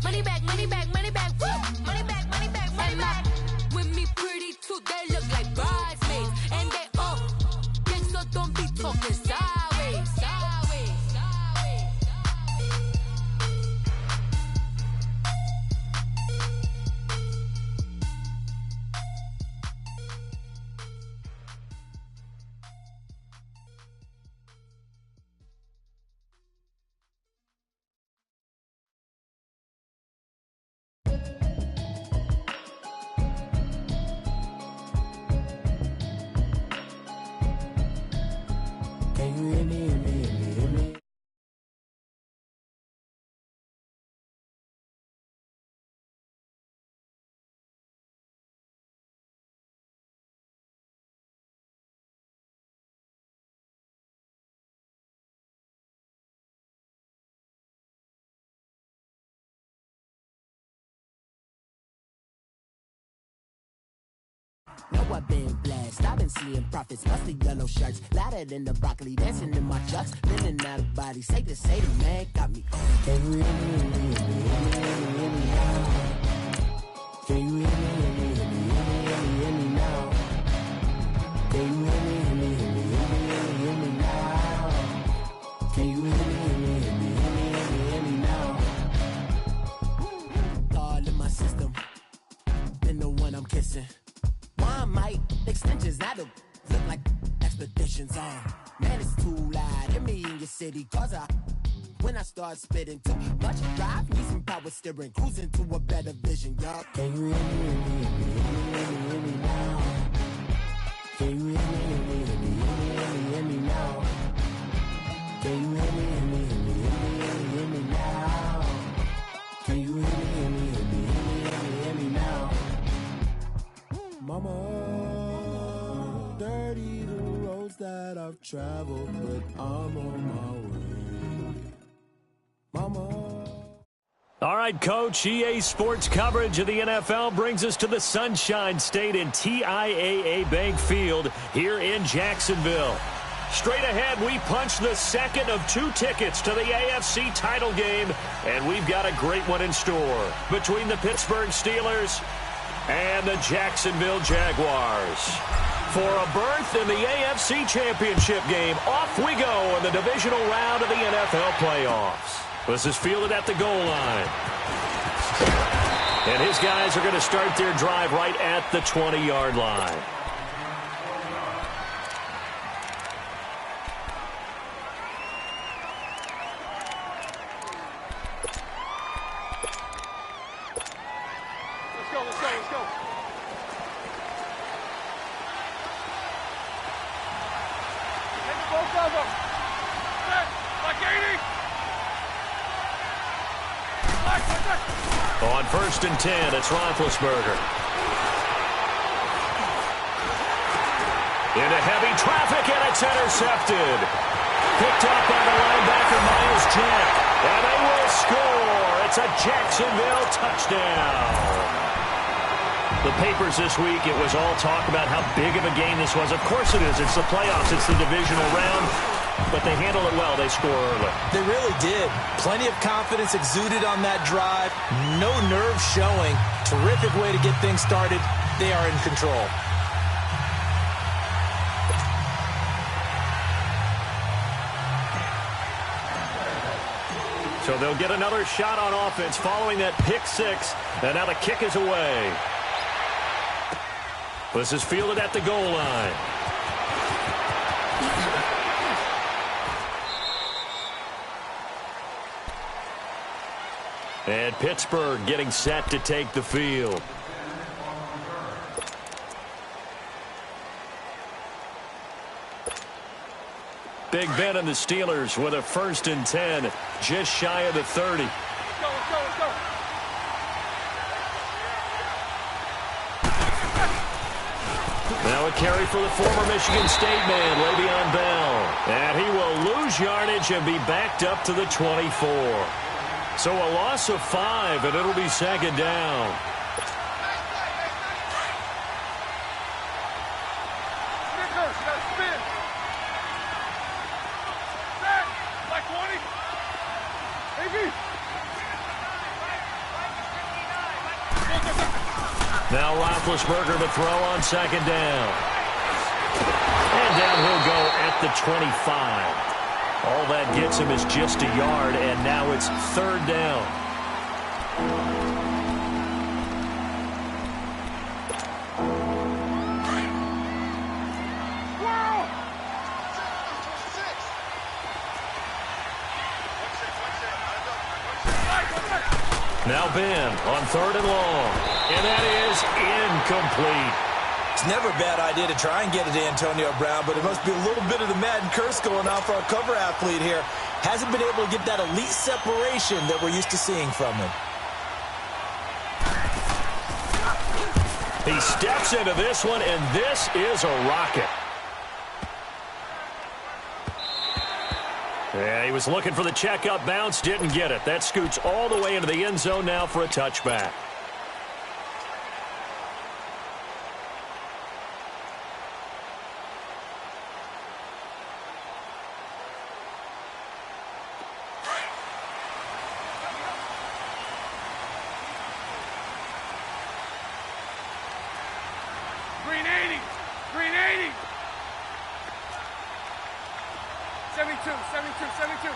Money back, money back, money back, woo. Money back, money back, money back. With me pretty too, they look like bridesmaids. And they all, so don't be talking sideways, sideways, sideways. Know I've been blessed, I've been seeing prophets, musty yellow shirts, louder than the broccoli, dancing in my chucks, feeling out of body, say the man got me. Can you hear me, hear me, hear me now? Can you hear me, hear me, hear me, hear me now? Can you hear me, hear me, hear me, hear me now? Can you hear me, hear me, hear me, hear me now? All in my system, then the one I'm kissing. Might extensions that'll look like expeditions on. Man, it's too loud. Hear me in your city, cause when I start spitting too much drive, need some power steering, cruising to a better vision, y'all. Can you hear me, hear me, hear me now? Can you hear me, hear me, hear me, hear me now? Can you hear me, hear me, hear me, hear me now? Can you hear me, hear me, hear me, hear me now? Mama, dirty the roads that I've traveled, but I'm on my way. Mama. All right, Coach, EA Sports coverage of the NFL brings us to the Sunshine State in TIAA Bank Field here in Jacksonville. Straight ahead, we punch the second of 2 tickets to the AFC title game, and we've got a great one in store between the Pittsburgh Steelers and the Jacksonville Jaguars. For a berth in the AFC Championship game, off we go in the divisional round of the NFL playoffs. This is fielded at the goal line. And his guys are going to start their drive right at the 20-yard line. On 1st and 10, it's Roethlisberger. Into heavy traffic, and it's intercepted. Picked up by the linebacker, Myles Jack. And they will score. It's a Jacksonville touchdown. The papers this week, it was all talk about how big of a game this was. Of course it is. It's the playoffs. It's the divisional round. But they handle it well. They score early. They really did. Plenty of confidence exuded on that drive. No nerves showing. Terrific way to get things started. They are in control. So they'll get another shot on offense following that pick six. And now the kick is away. This is fielded at the goal line. And Pittsburgh getting set to take the field. Big Ben and the Steelers with a 1st and 10, just shy of the 30. Let's go. Now a carry for the former Michigan State man, Le'Veon Bell. And he will lose yardage and be backed up to the 24. So a loss of 5, and it'll be 2nd down. Now Roethlisberger to throw on second down. And down he'll go at the 25. All that gets him is just a yard, and now it's third down. Now Ben on third and long, and that is incomplete. It's never a bad idea to try and get it to Antonio Brown, but it must be a little bit of the Madden curse going on for our cover athlete here. Hasn't been able to get that elite separation that we're used to seeing from him. He steps into this one, and this is a rocket. Yeah, he was looking for the checkup bounce, didn't get it. That scoots all the way into the end zone now for a touchback. Green 80. 72.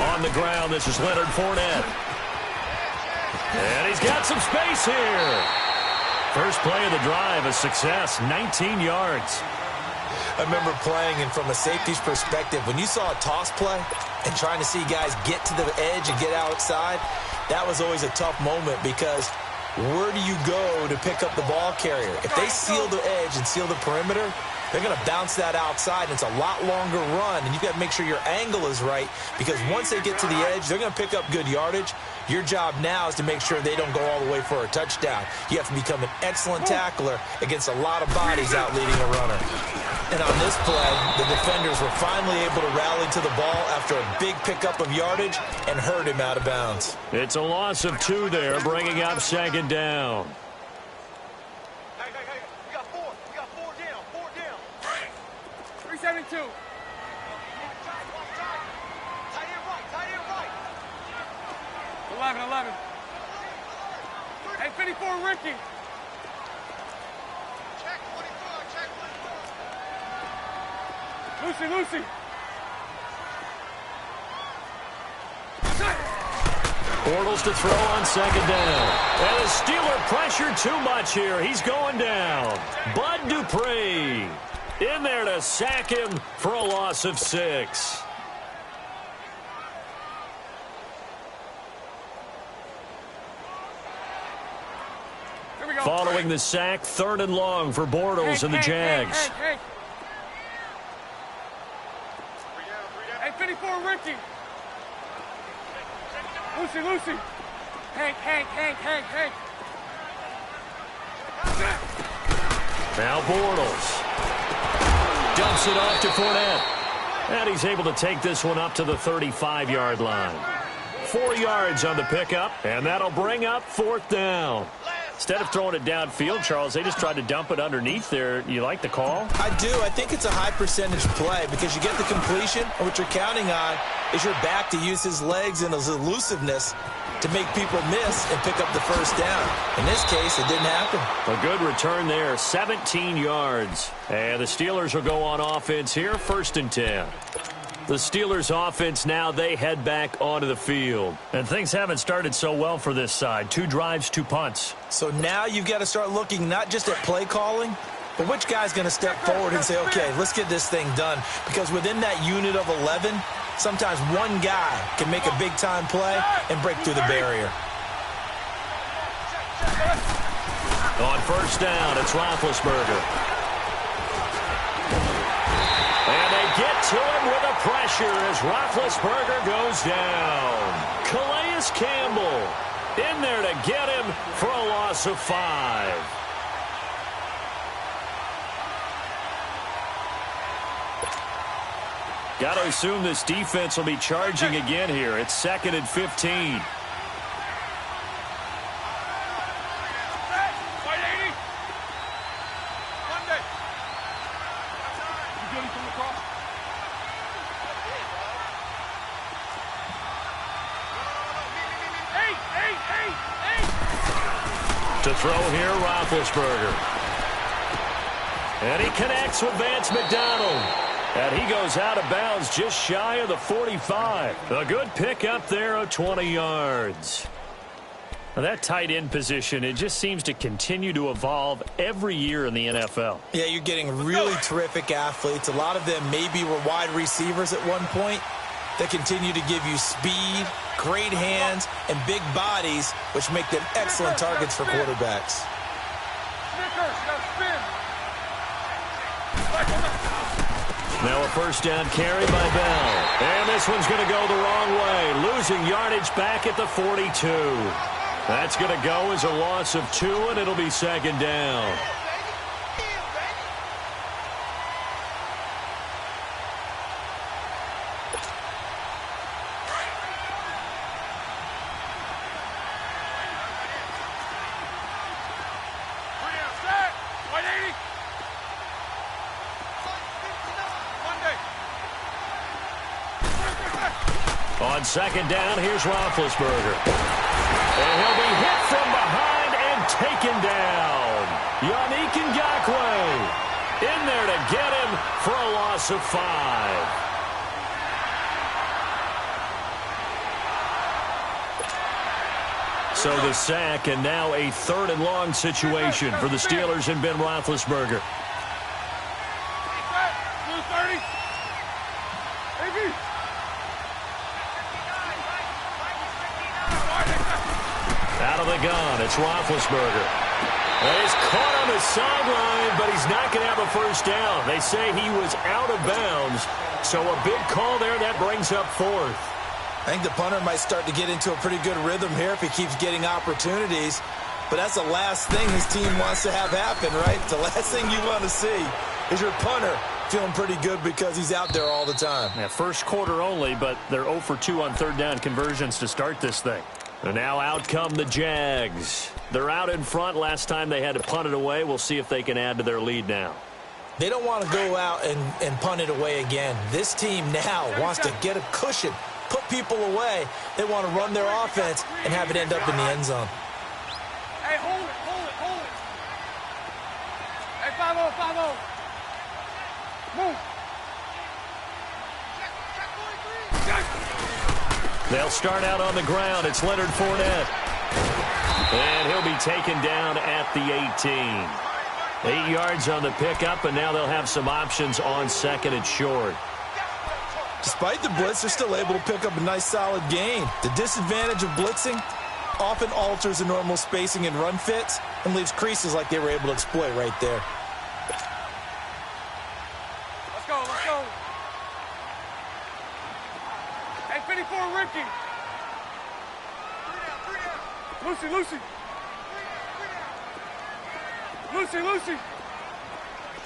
On the ground, this is Leonard Fournette. And he's got some space here. First play of the drive, a success, 19 yards. I remember playing, and from a safety's perspective, when you saw a toss play and trying to see guys get to the edge and get outside, that was always a tough moment because where do you go to pick up the ball carrier? If they seal the edge and seal the perimeter, they're going to bounce that outside, and it's a lot longer run, and you've got to make sure your angle is right because once they get to the edge, they're going to pick up good yardage. Your job now is to make sure they don't go all the way for a touchdown. You have to become an excellent tackler against a lot of bodies out leading a runner. And on this play, the defenders were finally able to rally to the ball after a big pickup of yardage and hurt him out of bounds. It's a loss of 2 there, bringing up second down. Hey, we got four. We got 4 down. 372. Tight end right. 11. Hey, 54, Ricky. Check 24. Lucy. Bortles to throw on second down. And the Steeler pressure too much here. He's going down. Bud Dupree in there to sack him for a loss of 6. Following the sack, third and long for Bortles and the Jags. Hey, 54, Ricky. Lucy. Hank. Now Bortles dumps it off to Fournette. And he's able to take this one up to the 35-yard line. 4 yards on the pickup, and that'll bring up fourth down. Instead of throwing it downfield, Charles, they just tried to dump it underneath there. You like the call? I do. I think it's a high percentage play because you get the completion, and what you're counting on is your back to use his legs and his elusiveness to make people miss and pick up the first down. In this case, it didn't happen. A good return there, 17 yards. And the Steelers will go on offense here, 1st and 10. The Steelers offense now, they head back onto the field. And things haven't started so well for this side. 2 drives, 2 punts. So now you've got to start looking not just at play calling, but which guy's going to step forward and say, okay, let's get this thing done. Because within that unit of 11, sometimes one guy can make a big-time play and break through the barrier. On first down, it's Roethlisberger. And they get to him with a pressure as Roethlisberger goes down. Calais Campbell in there to get him for a loss of 5. Got to assume this defense will be charging again here. It's 2nd and 15. To throw here, Roethlisberger. And he connects with Vance McDonald. And he goes out of bounds just shy of the 45. A good pickup there of 20 yards. Now that tight end position, it just seems to continue to evolve every year in the NFL. Yeah, you're getting really terrific athletes. A lot of them maybe were wide receivers at one point. They continue to give you speed, great hands, and big bodies, which make them excellent targets for quarterbacks. Now a first down carry by Bell. And this one's going to go the wrong way, losing yardage back at the 42. That's going to go as a loss of 2, and it'll be second down. On second down, here's Roethlisberger. And he'll be hit from behind and taken down. Yannick Ngakoue in there to get him for a loss of 5. So the sack, and now a 3rd and long situation for the Steelers and Ben Roethlisberger. Out of the gun, it's Roethlisberger. And he's caught on the sideline, but he's not going to have a first down. They say he was out of bounds, so a big call there. That brings up 4th. I think the punter might start to get into a pretty good rhythm here if he keeps getting opportunities. But that's the last thing his team wants to have happen, right? The last thing you want to see is your punter feeling pretty good because he's out there all the time. Yeah, first quarter only, but they're 0 for 2 on 3rd down conversions to start this thing. And now out come the Jags. They're out in front. Last time they had to punt it away. We'll see if they can add to their lead now. They don't want to go out and punt it away again. This team now wants to get a cushion, put people away. They want to run their offense and have it end up in the end zone. Hey, hold it. Hey, 5-0. Move. They'll start out on the ground. It's Leonard Fournette. And he'll be taken down at the 18. 8 yards on the pickup, and now they'll have some options on 2nd and short. Despite the blitz, they're still able to pick up a nice solid gain. The disadvantage of blitzing often alters the normal spacing and run fits and leaves creases like they were able to exploit right there. Let's go. Hey, 54, Ricky. Lucy.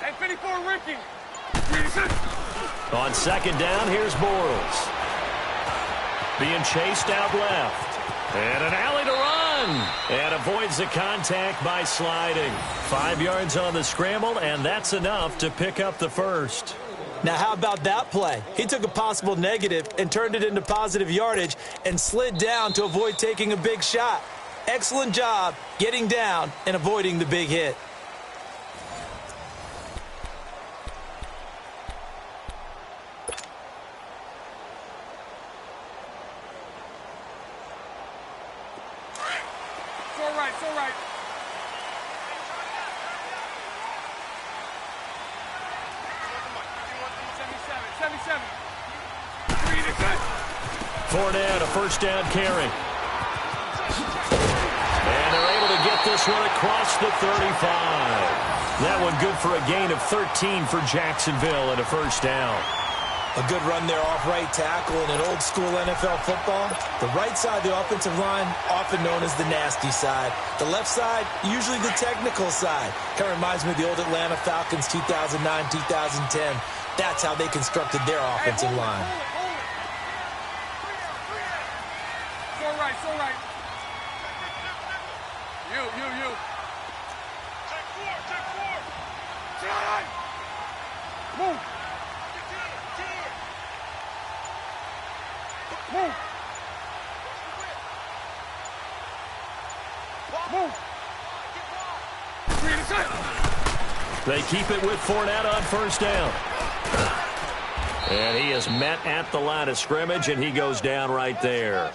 Hey, 54, Ricky. On 2nd down, here's Bortles. Being chased out left. And an alley to run. And avoids the contact by sliding. 5 yards on the scramble, and that's enough to pick up the first. Now, how about that play? He took a possible negative and turned it into positive yardage and slid down to avoid taking a big shot. Excellent job getting down and avoiding the big hit. It's all right. 77. Fournette, a first down carry. And they're able to get this one across the 35. That one good for a gain of 13 for Jacksonville and a first down. A good run there off right tackle in an old school NFL football. The right side of the offensive line, often known as the nasty side. The left side, usually the technical side. Kind of reminds me of the old Atlanta Falcons 2009, 2010. That's how they constructed their offensive line. It's all right. You. Take four. John! Move. They keep it with Fournette on first down. And he is met at the line of scrimmage, and he goes down right there.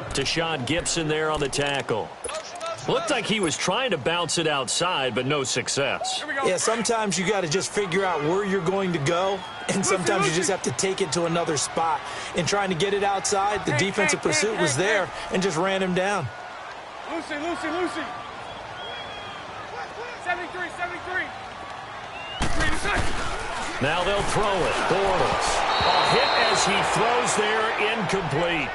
Deshaun Gibson there on the tackle. Looked like he was trying to bounce it outside, but no success. Yeah, sometimes you got to just figure out where you're going to go, and sometimes you just have to take it to another spot. In trying to get it outside, the defensive pursuit was there and just ran him down. Lucy. 73. Now they'll throw it. Bortles. A hit as he throws there, incomplete.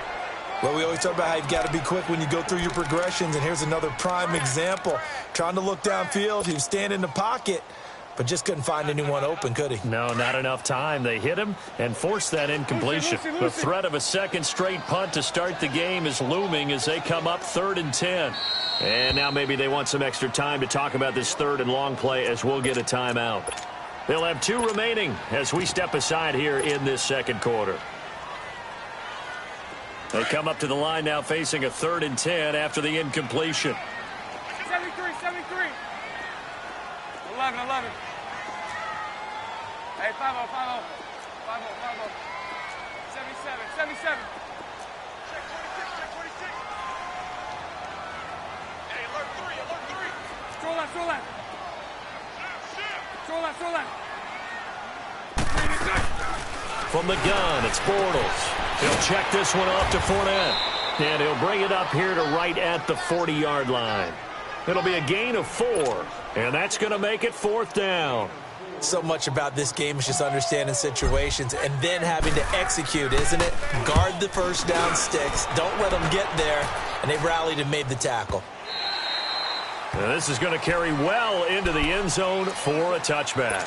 Well, we always talk about how you've got to be quick when you go through your progressions, and here's another prime example. Trying to look downfield, he was standing in the pocket, but just couldn't find anyone open, could he? No, not enough time. They hit him and forced that incompletion. The threat of a second straight punt to start the game is looming as they come up 3rd and 10. And now maybe they want some extra time to talk about this 3rd and long play as we'll get a timeout. They'll have 2 remaining as we step aside here in this second quarter. They come up to the line now facing a 3rd and 10 after the incompletion. 73. 11. Hey, 5-0. 77. Check 26. Hey, alert 3. Throw left. From the gun, it's Bortles. He'll check this one off to Fournette. And he'll bring it up here to right at the 40-yard line. It'll be a gain of 4. And that's going to make it 4th down. So much about this game is just understanding situations and then having to execute, isn't it? Guard the first down sticks. Don't let them get there. And they rallied and made the tackle. Now this is going to carry well into the end zone for a touchback.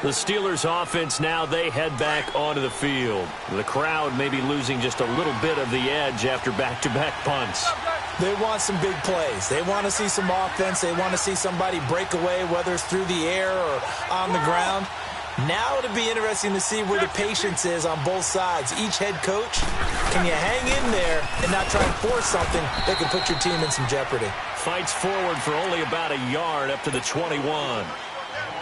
The Steelers offense now, they head back onto the field. The crowd may be losing just a little bit of the edge after back-to-back punts. They want some big plays. They want to see some offense. They want to see somebody break away, whether it's through the air or on the ground. Now it'll be interesting to see where the patience is on both sides. Each head coach, can you hang in there and not try and force something that can put your team in some jeopardy? Fights forward for only about a yard up to the 21.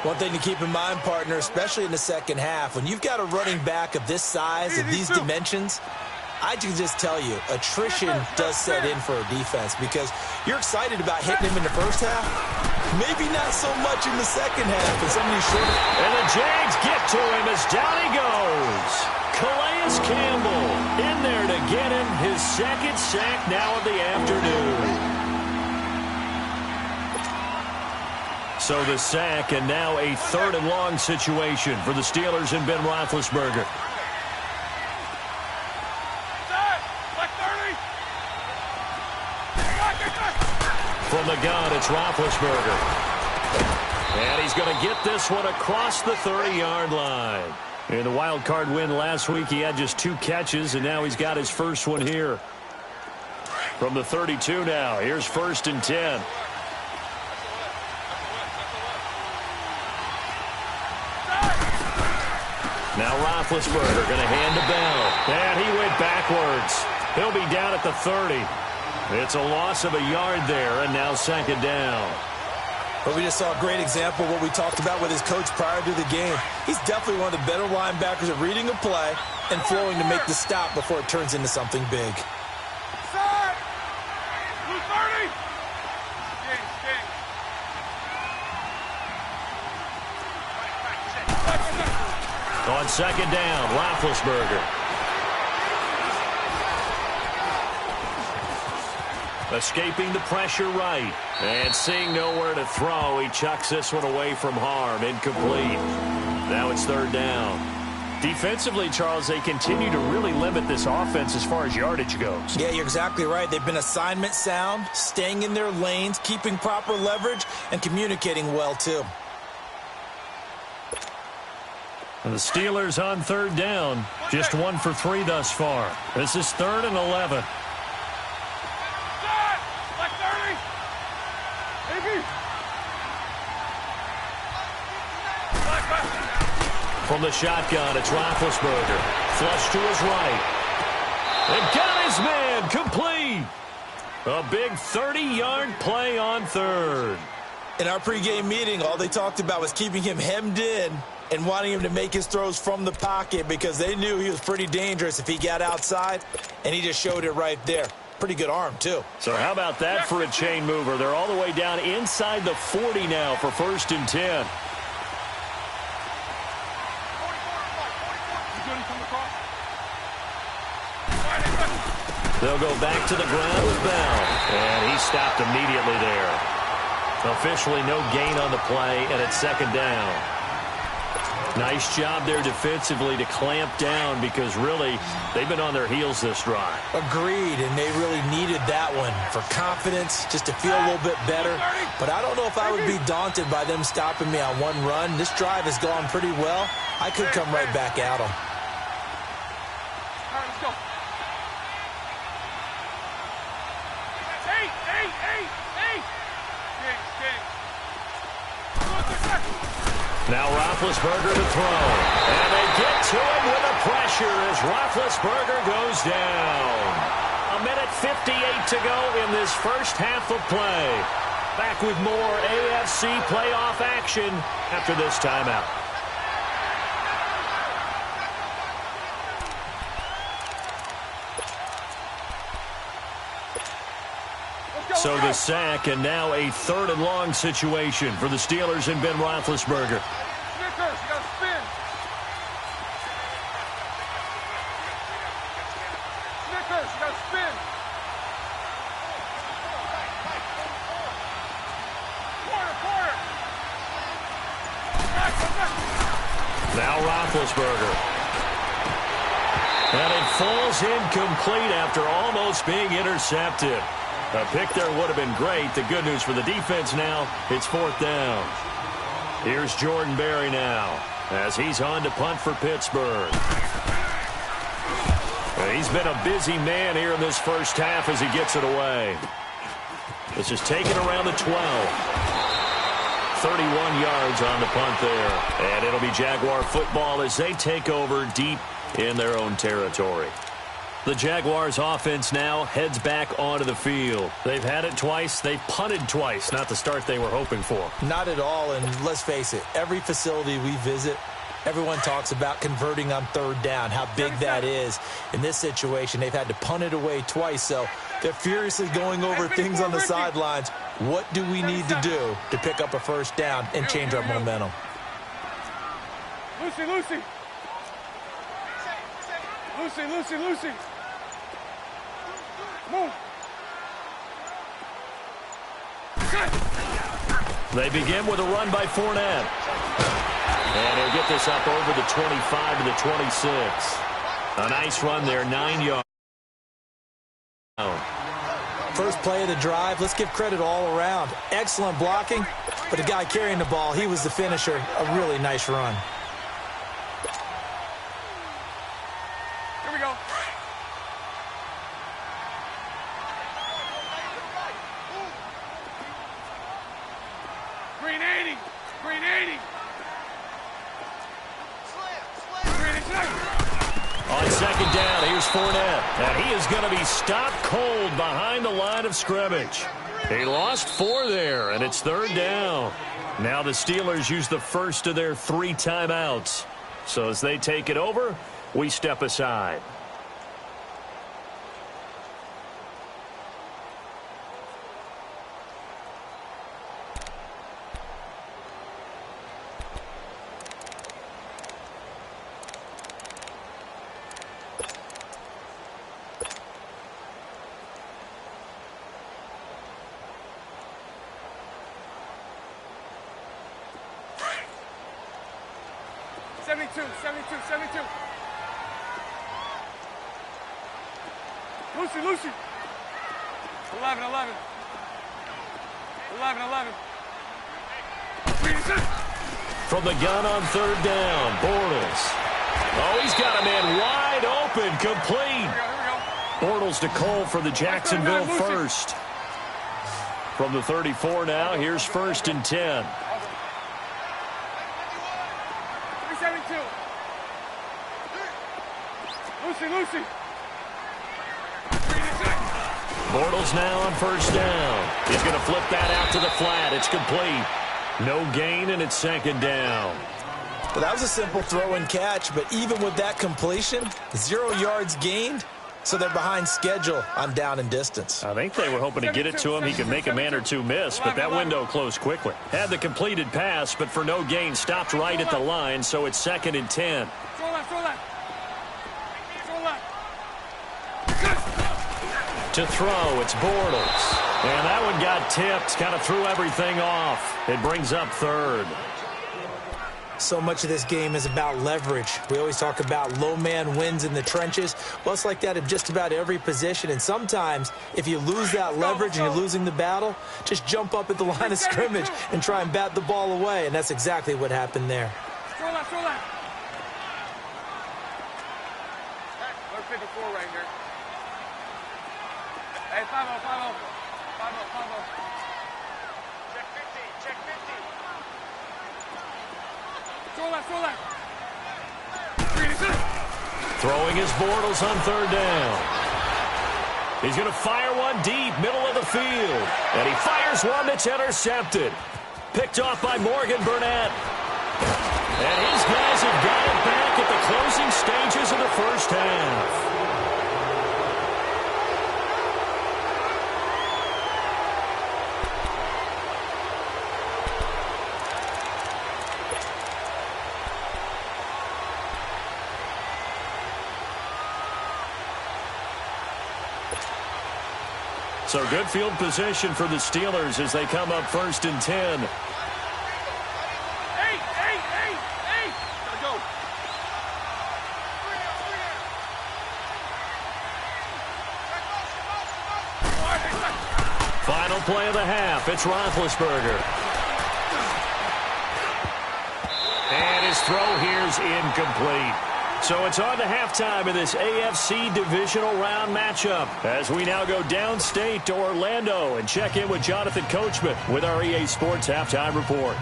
One thing to keep in mind, partner, especially in the second half, when you've got a running back of this size, of these dimensions, I can just tell you, attrition does set in for a defense because you're excited about hitting him in the first half. Maybe not so much in the second half. And some of these short... And the Jags get to him as down he goes. Calais Campbell in there to get him his second sack now of the afternoon. So the sack, and now a 3rd and long situation for the Steelers and Ben Roethlisberger. From the gun, it's Roethlisberger. And he's going to get this one across the 30-yard line. In the wild card win last week, he had just 2 catches, and now he's got his first one here. From the 32 now, here's 1st and 10. Now Roethlisberger going to hand to Bell. And he went backwards. He'll be down at the 30. It's a loss of a yard there, and now 2nd down. But we just saw a great example of what we talked about with his coach prior to the game. He's definitely one of the better linebackers at reading a play and flowing to make the stop before it turns into something big. On 2nd down, Roethlisberger. Escaping the pressure right. And seeing nowhere to throw, he chucks this one away from harm. Incomplete. Now it's 3rd down. Defensively, Charles, they continue to really limit this offense as far as yardage goes. Yeah, you're exactly right. They've been assignment sound, staying in their lanes, keeping proper leverage, and communicating well, too. The Steelers on 3rd down. Just 1 for 3 thus far. This is 3rd and 11. From the shotgun, it's Roethlisberger. Flush to his right. And got his man complete. A big 30-yard play on 3rd. In our pregame meeting, all they talked about was keeping him hemmed in and wanting him to make his throws from the pocket because they knew he was pretty dangerous if he got outside, and he just showed it right there. Pretty good arm, too. So how about that for a chain mover? They're all the way down inside the 40 now for 1st and 10. They'll go back to the ground with Bell, and he stopped immediately there. Officially no gain on the play, and it's 2nd down. Nice job there defensively to clamp down because really they've been on their heels this drive. Agreed, and they really needed that one for confidence, just to feel a little bit better. But I don't know if I would be daunted by them stopping me on one run. This drive has gone pretty well. I could come right back at them. All right, let's go. Now Roethlisberger to throw. And they get to him with the pressure as Roethlisberger goes down. 1:58 to go in this first half of play. Back with more AFC playoff action after this timeout. So the sack, and now a 3rd and long situation for the Steelers and Ben Roethlisberger. Snickers, you gotta spin. Snickers, you gotta spin. Quarter. Now Roethlisberger. And it falls incomplete after almost being intercepted. A pick there would have been great. The good news for the defense now, it's 4th down. Here's Jordan Berry now as he's on to punt for Pittsburgh. He's been a busy man here in this first half as he gets it away. This is taken around the 12. 31 yards on the punt there. And it'll be Jaguar football as they take over deep in their own territory. The Jaguars offense now heads back onto the field. They've had it twice. They've punted twice. Not the start they were hoping for. Not at all, and let's face it, every facility we visit, everyone talks about converting on 3rd down, how big that is. In this situation, they've had to punt it away twice, so they're furiously going over things on the sidelines. What do we need to do to pick up a 1st down and change our momentum? Lucy. Move. They begin with a run by Fournette. And he'll get this up over the 25 to the 26. A nice run there, 9 yards. First play of the drive, let's give credit all around. Excellent blocking, but the guy carrying the ball, he was the finisher. A really nice run. Here we go. Green 80. On 2nd down, here's Fournette. And he is going to be stopped cold behind the line of scrimmage. He lost 4 there, and it's 3rd down. Now the Steelers use the first of their 3 timeouts. So as they take it over, we step aside. Lucy. 11. From the gun on 3rd down, Bortles. Oh, he's got a man wide open, complete. Bortles to Cole for the Jacksonville first. From the 34 now, here's 1st and 10. 372. Lucy. Bortles now on first down. He's going to flip that out to the flat. It's complete. No gain, and it's second down. Well, that was a simple throw and catch, but even with that completion, 0 yards gained, so they're behind schedule on down and distance. I think they were hoping to get it to him. He could make a man or two miss, but that window closed quickly. Had the completed pass, but for no gain, stopped right at the line, so it's 2nd and 10. To throw, it's Bortles. And that one got tipped, kind of threw everything off. It brings up 3rd. So much of this game is about leverage. We always talk about low man wins in the trenches. Well, it's like that in just about every position. And sometimes, if you lose that leverage and you're losing the battle, just jump up at the line of scrimmage and try and bat the ball away. And that's exactly what happened there. Hey, let's pick a 4 right here. Hey, 5-0, 5-0. 5-0, 5-0. Check 15, check 15. Throwing his Bortles on 3rd down. He's going to fire one deep, middle of the field. And he fires one that's intercepted. Picked off by Morgan Burnett. And his guys have got it back at the closing stages of the first half. So good field position for the Steelers as they come up 1st and 10. Hey! Gotta go. Final play of the half. It's Roethlisberger. And his throw here's incomplete. So it's on to halftime of this AFC divisional round matchup as we now go downstate to Orlando and check in with Jonathan Coachman with our EA Sports Halftime Report.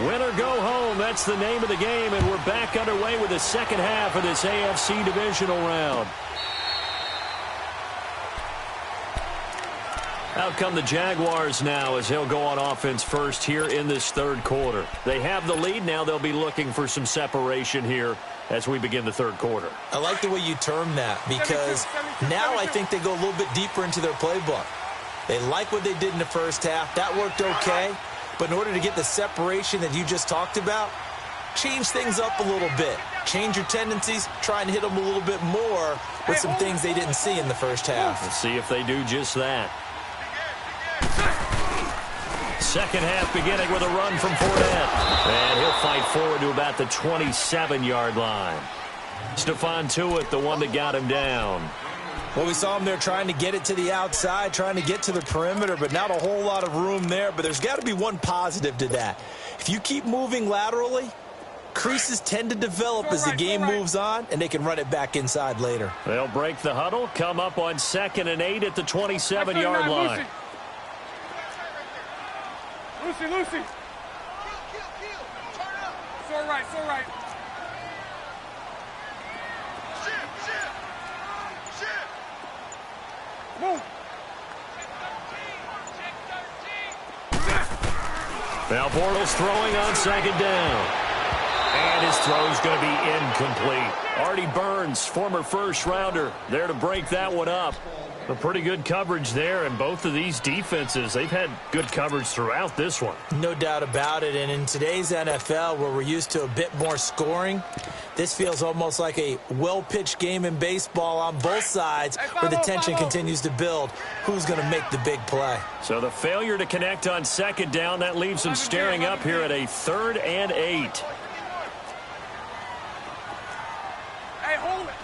Win or go home, that's the name of the game, and we're back underway with the second half of this AFC divisional round. Out come the Jaguars now as they'll go on offense first here in this 3rd quarter. They have the lead. Now they'll be looking for some separation here as we begin the 3rd quarter. I like the way you term that because now I think they go a little bit deeper into their playbook. They like what they did in the first half. That worked okay. But in order to get the separation that you just talked about, change things up a little bit. Change your tendencies. Try and hit them a little bit more with some things they didn't see in the first half. Let's see if they do just that. Second half beginning with a run from Fournette. And he'll fight forward to about the 27-yard line. Stephon Tuitt, the one that got him down. Well, we saw him there trying to get it to the outside, trying to get to the perimeter, but not a whole lot of room there. But there's got to be one positive to that. If you keep moving laterally, creases tend to develop as the game moves on, and they can run it back inside later. They'll break the huddle, come up on 2nd and 8 at the 27-yard line. Lucy. Kill. Turn up. So right. Shift. Move. Now Bortles throwing on 2nd down. And his throw's going to be incomplete. Artie Burns, former first-rounder, there to break that one up. A pretty good coverage there, and both of these defenses, they've had good coverage throughout this one. No doubt about it, and in today's NFL, where we're used to a bit more scoring, this feels almost like a well-pitched game in baseball on both sides where the tension continues to build. Who's going to make the big play? So the failure to connect on 2nd down, that leaves them staring up here at a 3rd and 8. Hey, hold it.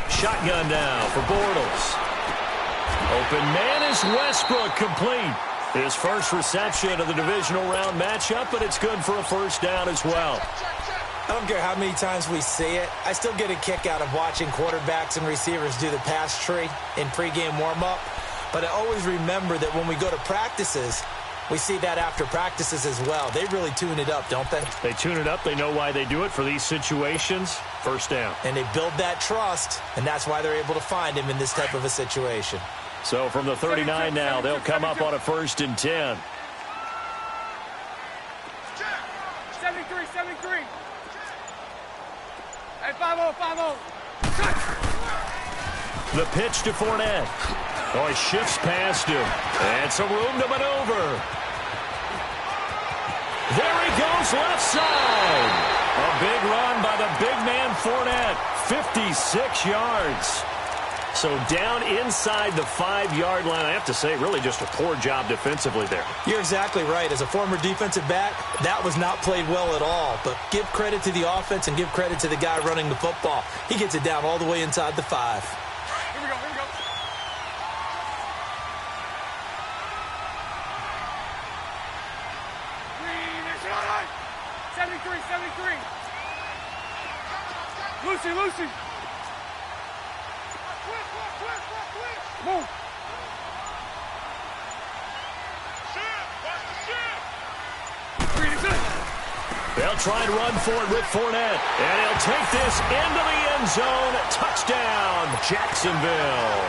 Shotgun now for Bortles. Open man is Westbrook, complete. His first reception of the divisional round matchup, but it's good for a first down as well. I don't care how many times we see it. I still get a kick out of watching quarterbacks and receivers do the pass tree in pregame warm-up. But I always remember that when we go to practices, we see that after practices as well. They really tune it up, don't they? They tune it up. They know why they do it for these situations. First down. And they build that trust, and that's why they're able to find him in this type of a situation. So from the 39 now, they'll come up on a 1st and 10. 73, 73. Hey, 5-0, 5-0. The pitch to Fournette. Oh, he shifts past him. And some room to maneuver. There he goes, left side. A big run by the big man Fournette. 56 yards. So down inside the 5-yard line. I have to say, really just a poor job defensively there. You're exactly right. As a former defensive back, that was not played well at all. But give credit to the offense and give credit to the guy running the football. He gets it down all the way inside the 5. Here we go, here we go. Green, it's all right. 73, 73. Lucy, Lucy. Move. They'll try and run for it with Fournette. And he'll take this into the end zone. Touchdown, Jacksonville.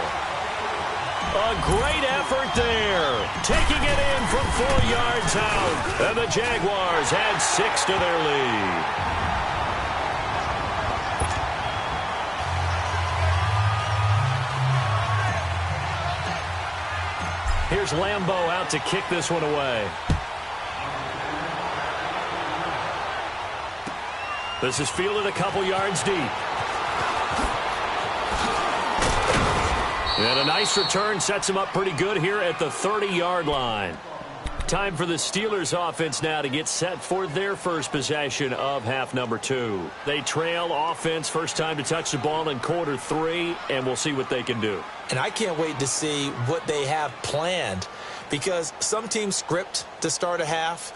A great effort there. Taking it in from 4 yards out. And the Jaguars add 6 to their lead. Here's Lambeau out to kick this one away. This is fielded a couple yards deep. And a nice return sets him up pretty good here at the 30-yard line. Time for the Steelers offense now to get set for their first possession of half number 2. They trail offense, first time to touch the ball in quarter 3, and we'll see what they can do. And I can't wait to see what they have planned, because some teams script to start a half.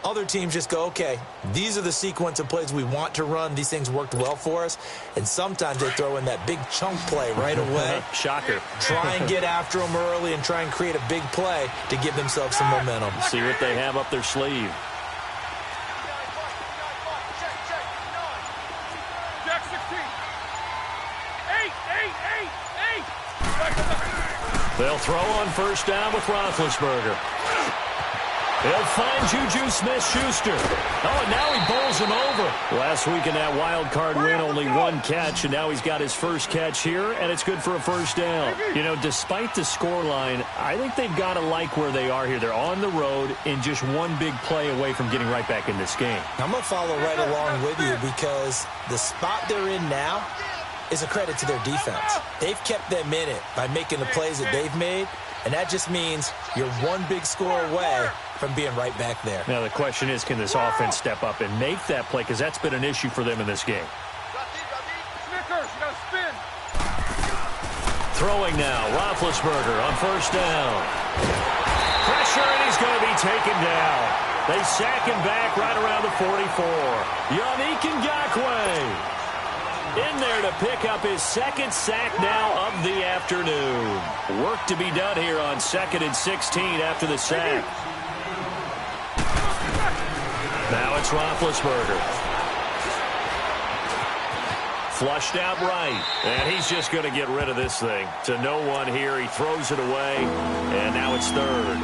Other teams just go, okay, these are the sequence of plays we want to run. These things worked well for us. And sometimes they throw in that big chunk play right away. Shocker. Try and get after them early and try and create a big play to give themselves some momentum. See what they have up their sleeve. Jack 16. 8. They'll throw on first down with Roethlisberger. He'll find Juju Smith-Schuster. Oh, and now he bowls him over. Last week in that wild card win, only 1 catch, and now he's got his first catch here, and it's good for a first down. You know, despite the scoreline, I think they've got to like where they are here. They're on the road and just one big play away from getting right back in this game. I'm going to follow right along with you, because the spot they're in now is a credit to their defense. They've kept them in it by making the plays that they've made, and that just means you're one big score away from being right back there. Now the question is, can this offense step up and make that play? Because that's been an issue for them in this game. Snickers, you gotta spin. Throwing now, Roethlisberger on first down. Pressure, and he's going to be taken down. They sack him back right around the 44. Yannick Ngakoue in there to pick up his second sack now of the afternoon. Work to be done here on 2nd and 16 after the sack. Now it's Roethlisberger. Flushed out right. And he's just going to get rid of this thing. To no one here. He throws it away. And now it's 3rd.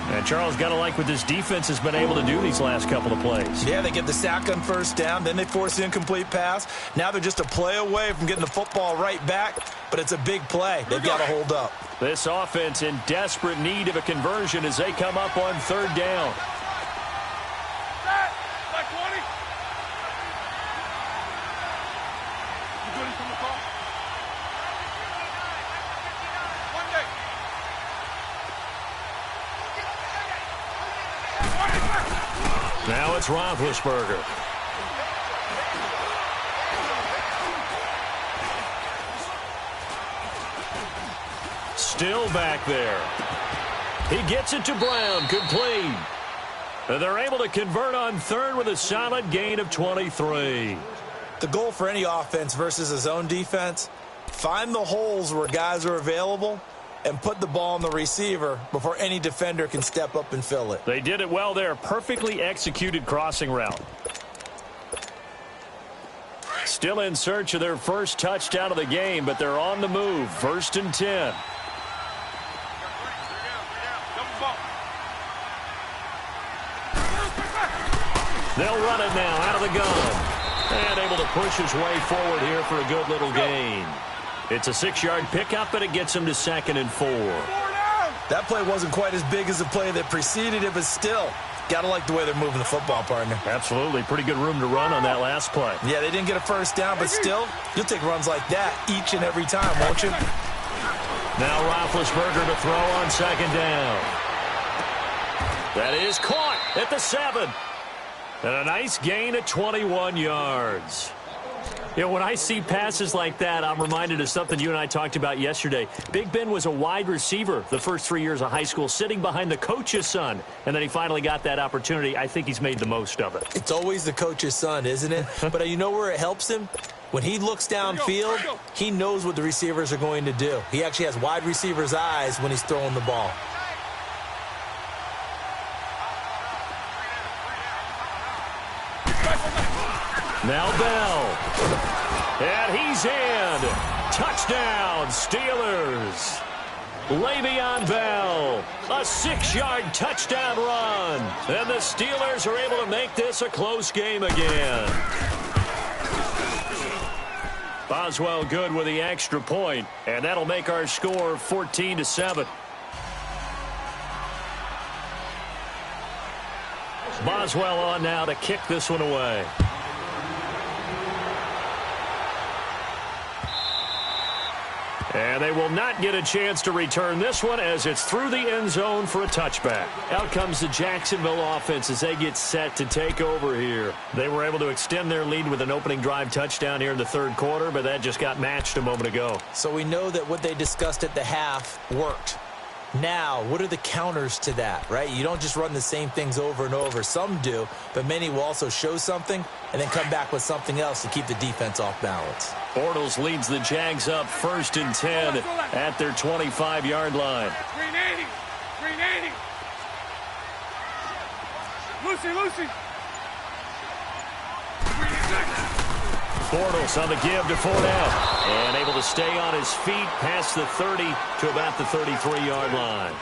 And Charles, got to like what this defense has been able to do these last couple of plays. Yeah, they get the sack on first down. Then they force the incomplete pass. Now they're just a play away from getting the football right back. But it's a big play. They've got to hold up. This offense in desperate need of a conversion as they come up on 3rd down. Now it's Roethlisberger. Still back there. He gets it to Brown. Complete. And they're able to convert on 3rd with a solid gain of 23. The goal for any offense versus a zone defense, find the holes where guys are available and put the ball on the receiver before any defender can step up and fill it. They did it well there. Perfectly executed crossing route. Still in search of their first touchdown of the game, but they're on the move. 1st and 10. They'll run it now out of the gun. And able to push his way forward here for a good little gain. It's a 6-yard pickup, and it gets him to 2nd and 4. That play wasn't quite as big as the play that preceded it, but still, gotta like the way they're moving the football, partner. Absolutely. Pretty good room to run on that last play. Yeah, they didn't get a first down, but still, you'll take runs like that each and every time, won't you? Now Roethlisberger to throw on 2nd down. That is caught at the 7. And a nice gain of 21 yards. You know, when I see passes like that, I'm reminded of something you and I talked about yesterday. Big Ben was a wide receiver the first 3 years of high school, sitting behind the coach's son. And then he finally got that opportunity. I think he's made the most of it. It's always the coach's son, isn't it? But you know where it helps him? When he looks downfield, he knows what the receivers are going to do. He actually has wide receivers' eyes when he's throwing the ball. Now Bell. And he's in. Touchdown, Steelers. Le'Veon Bell. A 6-yard touchdown run. And the Steelers are able to make this a close game again. Boswell good with the extra point, and that'll make our score 14-7. Boswell on now to kick this one away. And they will not get a chance to return this one as it's through the end zone for a touchback. Out comes the Jacksonville offense as they get set to take over here. They were able to extend their lead with an opening drive touchdown here in the 3rd quarter, but that just got matched a moment ago. So we know that what they discussed at the half worked. Now, what are the counters to that, right? You don't just run the same things over and over. Some do, but many will also show something and then come back with something else to keep the defense off balance. Bortles leads the Jags up 1st and 10 at their 25-yard line. 380. 380. Lucy. Bortles on the give to Fournette. And able to stay on his feet past the 30 to about the 33-yard line.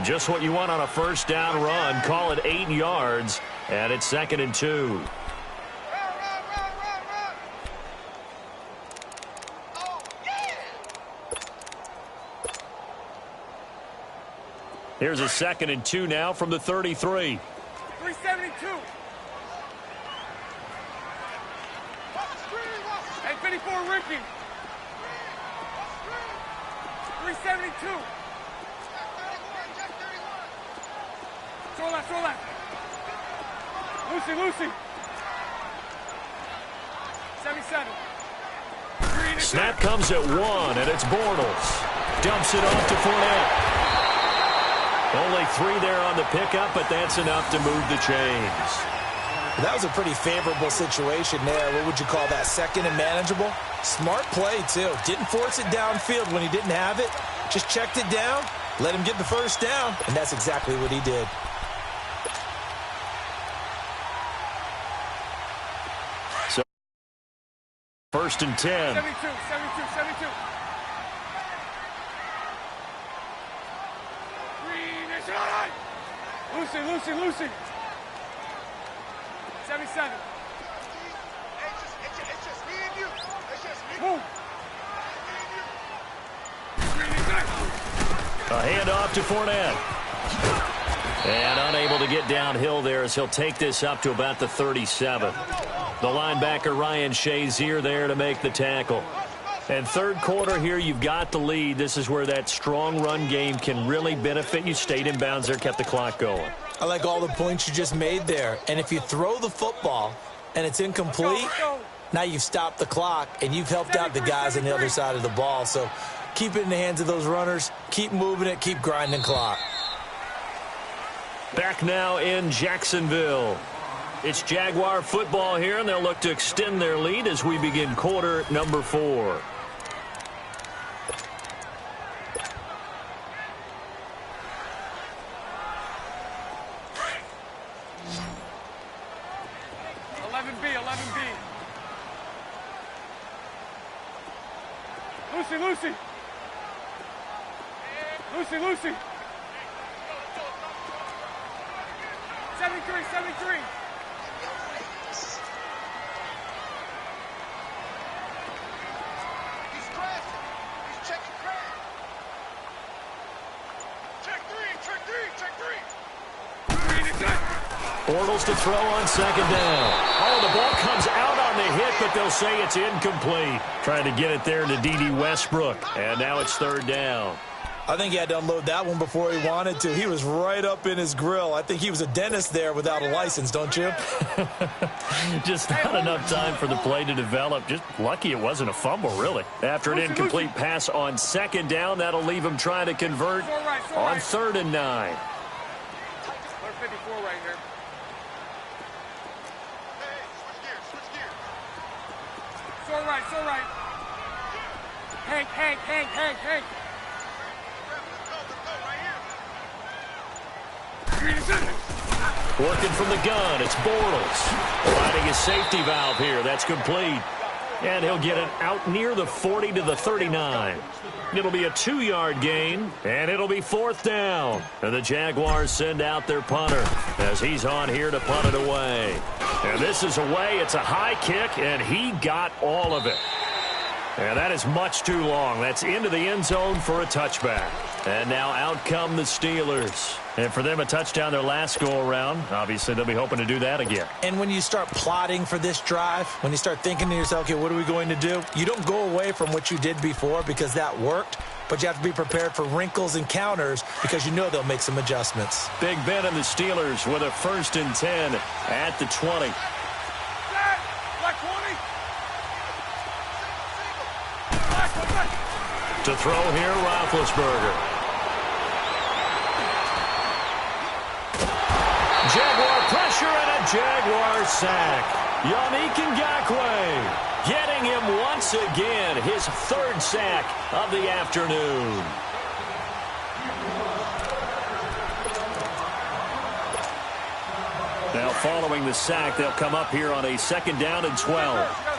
Just what you want on a first down run. Call it 8 yards. And it's 2nd and 2. Here's a 2nd and 2 now from the 33. 372. Hey, 54, Ricky. 372. Throw that. Lucy. 77. Snap comes at 1, and it's Bortles. Dumps it off to Fournette. Only 3 there on the pickup, but that's enough to move the chains. That was a pretty favorable situation there. What would you call that? 2nd and manageable? Smart play, too. Didn't force it downfield when he didn't have it. Just checked it down, let him get the first down, and that's exactly what he did. So, 1st and 10. 72. Lucy. 77. It's just me and you. Move. A handoff to Fournette. And unable to get downhill there as he'll take this up to about the 37. The linebacker Ryan Shazier there to make the tackle. And 3rd quarter here, you've got the lead. This is where that strong run game can really benefit you. Stayed in bounds there, kept the clock going. I like all the points you just made there. And if you throw the football and it's incomplete, now you've stopped the clock and you've helped out the guys on the other side of the ball. So keep it in the hands of those runners. Keep moving it. Keep grinding clock. Back now in Jacksonville. It's Jaguar football here, and they'll look to extend their lead as we begin quarter number 4. 5 and B. Lucy, Lucy. Lucy, Lucy. 73, 73. He's crashing. He's checking crash. Check three, check three, check three. Bortles to throw on second down. Oh, the ball comes out on the hit, but they'll say it's incomplete. Trying to get it there to D.D. Westbrook, and now it's third down. I think he had to unload that one before he wanted to. He was right up in his grill. I think he was a dentist there without a license, don't you? Just not enough time for the play to develop. Just lucky it wasn't a fumble, really. After an incomplete pass on second down, that'll leave him trying to convert on 3rd and 9. 54 right here. Hey, switch gears, switch gears. It's all right, it's all right. Hank. Working from the gun, it's Bortles. Finding his safety valve here. That's complete. And he'll get it out near the 40 to the 39. It'll be a 2-yard gain, and it'll be 4th down. And the Jaguars send out their punter as he's on here to punt it away. And this is away. It's a high kick, and he got all of it. And that is much too long. That's into the end zone for a touchback. And now out come the Steelers. And for them, a touchdown their last go-around. Obviously, they'll be hoping to do that again. And when you start plotting for this drive, when you start thinking to yourself, okay, what are we going to do? You don't go away from what you did before because that worked, but you have to be prepared for wrinkles and counters because you know they'll make some adjustments. Big Ben and the Steelers with a 1st and 10 at the 20. Black 20. To throw here, Roethlisberger. Jaguar pressure and a Jaguar sack. Yannick Ngakoue getting him once again, his 3rd sack of the afternoon. Now following the sack, they'll come up here on a 2nd down and 12.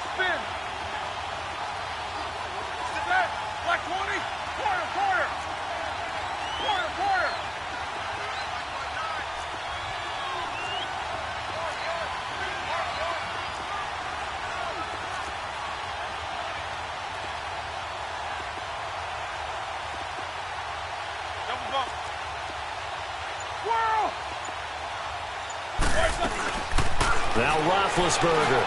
Now Roethlisberger.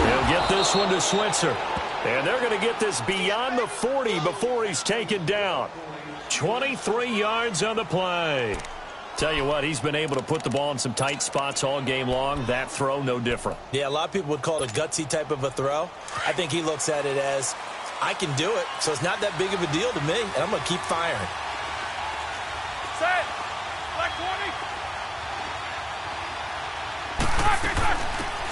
He'll get this one to Switzer. And they're going to get this beyond the 40 before he's taken down. 23 yards on the play. Tell you what, he's been able to put the ball in some tight spots all game long. That throw, no different. Yeah, a lot of people would call it a gutsy type of a throw. I think he looks at it as, I can do it, so it's not that big of a deal to me, and I'm going to keep firing. Set. Black 20.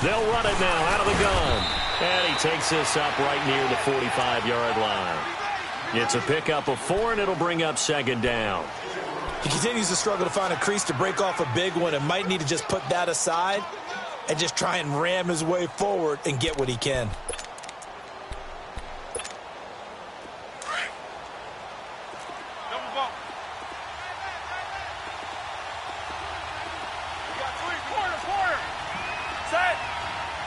They'll run it now out of the gun. And he takes this up right near the 45-yard line. It's a pickup of 4, and it'll bring up 2nd down. He continues to struggle to find a crease to break off a big one and might need to just put that aside and just try and ram his way forward and get what he can. Double bump. We got 3, quarter. Set.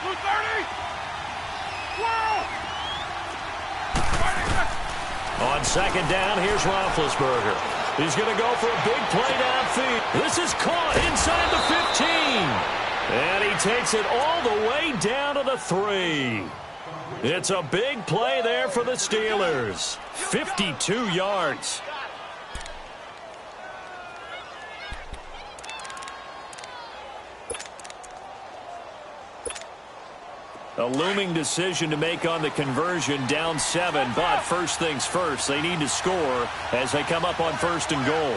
Blue 30. Whirl. On 2nd down, here's Roethlisberger. He's going to go for a big play downfield. This is caught inside the 15. And he takes it all the way down to the 3. It's a big play there for the Steelers. 52 yards. A looming decision to make on the conversion, down 7, but first things first, they need to score as they come up on 1st and goal.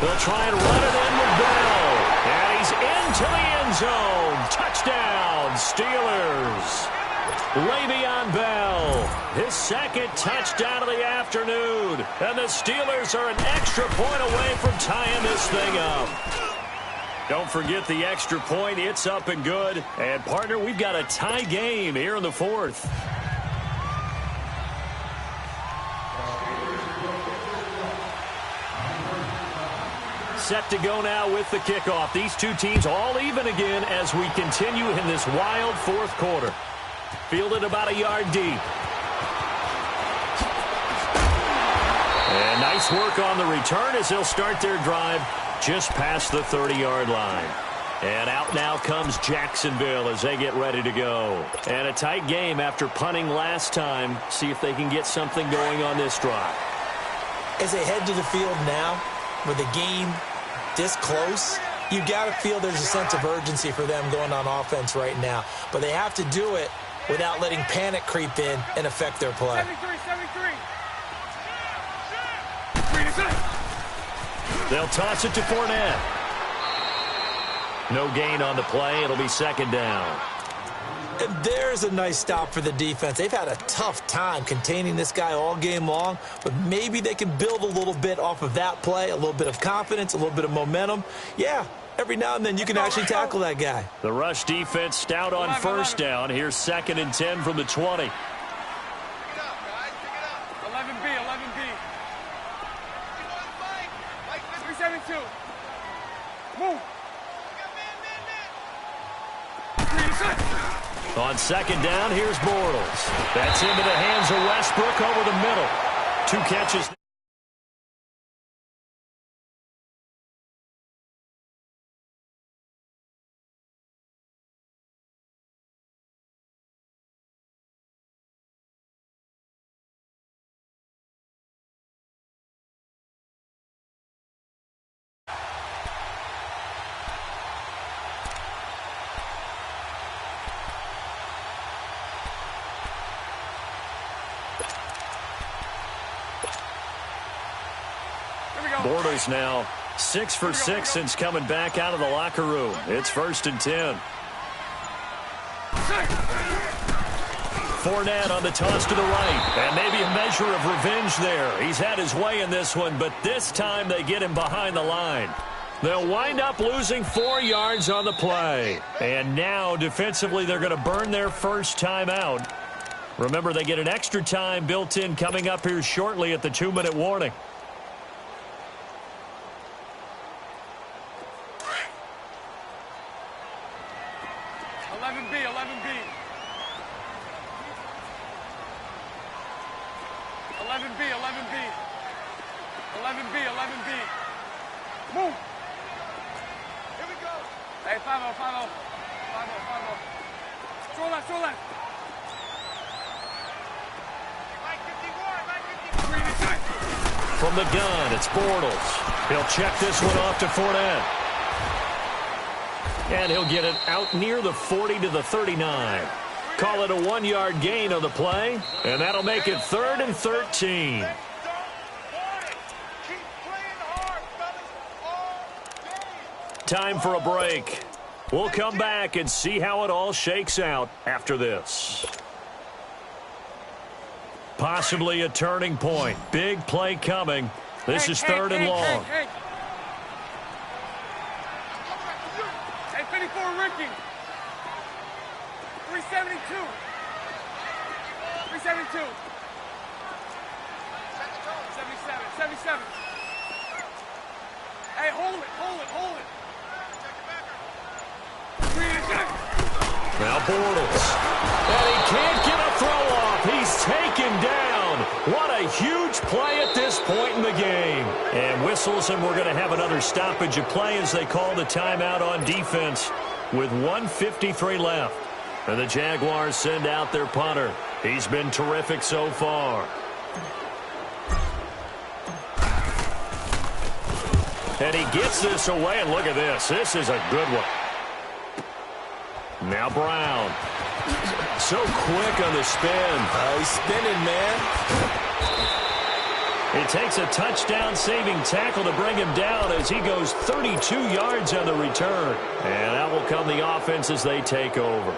They'll try and run it in with Bell, and he's into the end zone. Touchdown, Steelers. Le'Veon Bell his second touchdown of the afternoon. And the Steelers are an extra point away from tying this thing up. Don't forget the extra point. It's up and good. And, partner, we've got a tie game here in the fourth. Set to go now with the kickoff. These two teams all even again as we continue in this wild fourth quarter. Fielded about a yard deep. And nice work on the return as they'll start their drive just past the 30-yard line. And out now comes Jacksonville as they get ready to go. And a tight game after punting last time. See if they can get something going on this drive. As they head to the field now, with the game this close, you got to feel there's a sense of urgency for them going on offense right now. But they have to do it without letting panic creep in and affect their play. 73. They'll toss it to Fournette. No gain on the play. It'll be second down. And there's a nice stop for the defense. They've had a tough time containing this guy all game long, but maybe they can build a little bit off of that play, a little bit of confidence, a little bit of momentum. Yeah, every now and then you can actually tackle that guy. The rush defense stout on first down. Here's 2nd and 10 from the 20. Pick it up, guys. Pick it up. 11B. 372. Move. On second down, here's Bortles. That's into the hands of Westbrook over the middle. 2 catches. Bortles now 6 for 6 since coming back out of the locker room. It's 1st and 10. Fournette on the toss to the right. And maybe a measure of revenge there. He's had his way in this one, but this time they get him behind the line. They'll wind up losing 4 yards on the play. And now defensively they're going to burn their first time out. Remember, they get an extra time built in coming up here shortly at the 2-minute warning. Move. Here we go. Hey, 5-0. Throw left. From the gun, it's Bortles. He'll check this one off to Fournette. And he'll get it out near the 40 to the 39. Call it a 1-yard gain on the play, and that'll make it 3rd and 13. Time for a break. We'll come back and see how it all shakes out after this. Possibly a turning point. Big play coming. This is 3rd and long. Hey, 54, Ricky. 372. 77. Hey, hold it. Now Bortles. And he can't get a throw off. He's taken down. What a huge play at this point in the game. And whistles, and we're going to have another stoppage of play as they call the timeout on defense with 1:53 left. And the Jaguars send out their punter. He's been terrific so far. And he gets this away, and look at this. This is a good one. Now Brown. So quick on the spin. He's spinning, man. It takes a touchdown-saving tackle to bring him down as he goes 32 yards on the return. And that will come the offense as they take over.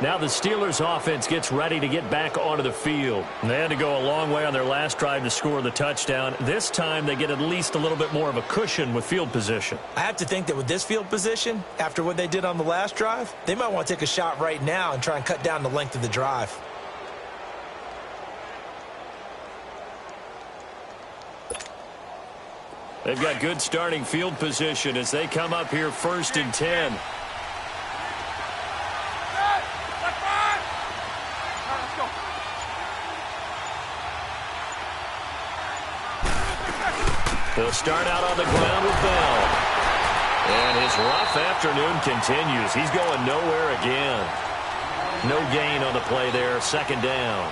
Now the Steelers offense gets ready to get back onto the field. They had to go a long way on their last drive to score the touchdown. This time they get at least a little bit more of a cushion with field position. I have to think that with this field position, after what they did on the last drive, they might want to take a shot right now and try and cut down the length of the drive. They've got good starting field position as they come up here 1st and 10. They'll start out on the ground with Bell. And his rough afternoon continues. He's going nowhere again. No gain on the play there. 2nd down.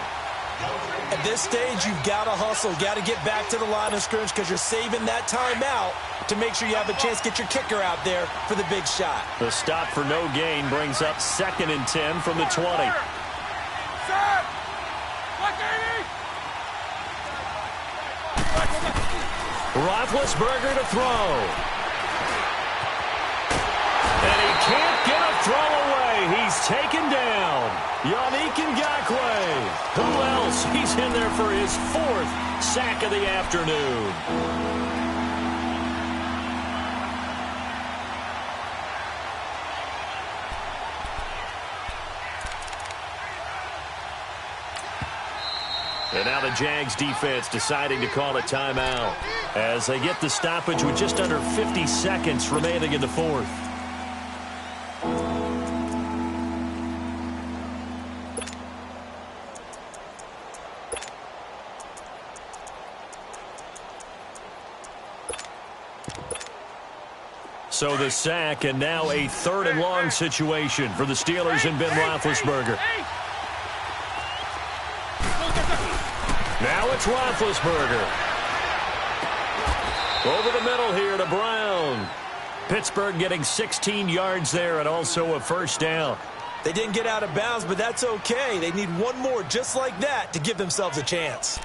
At this stage, you've got to hustle. Got to get back to the line of scrimmage because you're saving that timeout to make sure you have a chance to get your kicker out there for the big shot. The stop for no gain brings up 2nd and 10 from the 20. Roethlisberger to throw. And he can't get a throw away. He's taken down. Yannick Ngakoue. Who else? He's in there for his 4th sack of the afternoon. And now the Jags defense deciding to call a timeout as they get the stoppage with just under 50 seconds remaining in the 4th. So the sack and now a 3rd and long situation for the Steelers and Ben Roethlisberger. Now it's Roethlisberger. Over the middle here to Brown. Pittsburgh getting 16 yards there and also a 1st down. They didn't get out of bounds, but that's okay. They need one more just like that to give themselves a chance.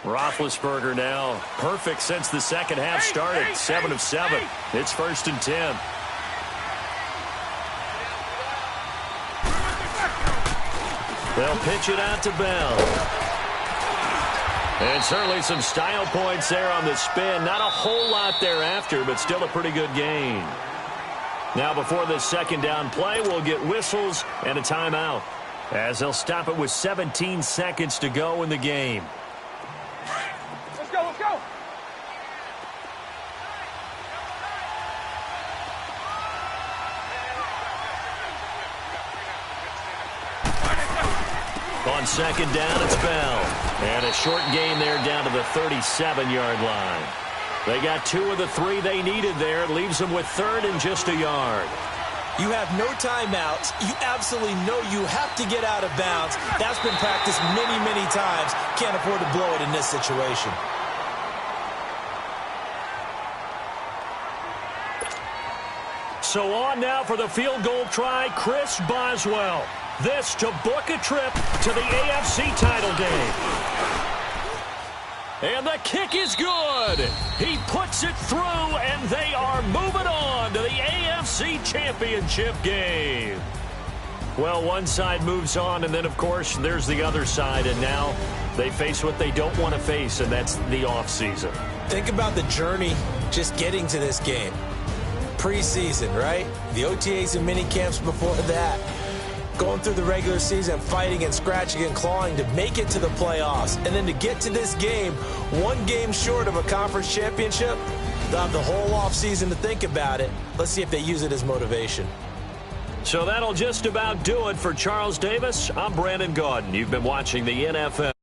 Roethlisberger now perfect since the second half started. 7 of 7. It's 1st and 10. They'll pitch it out to Bell. And certainly some style points there on the spin. Not a whole lot thereafter, but still a pretty good gain. Now before this 2nd down play, we'll get whistles and a timeout as they'll stop it with 17 seconds to go in the game. Let's go, let's go. On 2nd down, it's Bell. And a short gain there down to the 37-yard line. They got 2 of the 3 they needed there. It leaves them with 3rd and just a yard. You have no timeouts. You absolutely know you have to get out of bounds. That's been practiced many, many times. Can't afford to blow it in this situation. So on now for the field goal try, Chris Boswell. This to book a trip to the AFC title game. And the kick is good. He puts it through, and they are moving on to the AFC Championship game. Well, one side moves on, and then, of course, there's the other side, and now they face what they don't want to face, and that's the offseason. Think about the journey just getting to this game. Preseason, right? The OTAs and mini camps before that. Going through the regular season, fighting and scratching and clawing to make it to the playoffs. And then to get to this game, 1 game short of a conference championship, they'll have the whole offseason to think about it. Let's see if they use it as motivation. So that'll just about do it for Charles Davis. I'm Brandon Gaudin. You've been watching the NFL.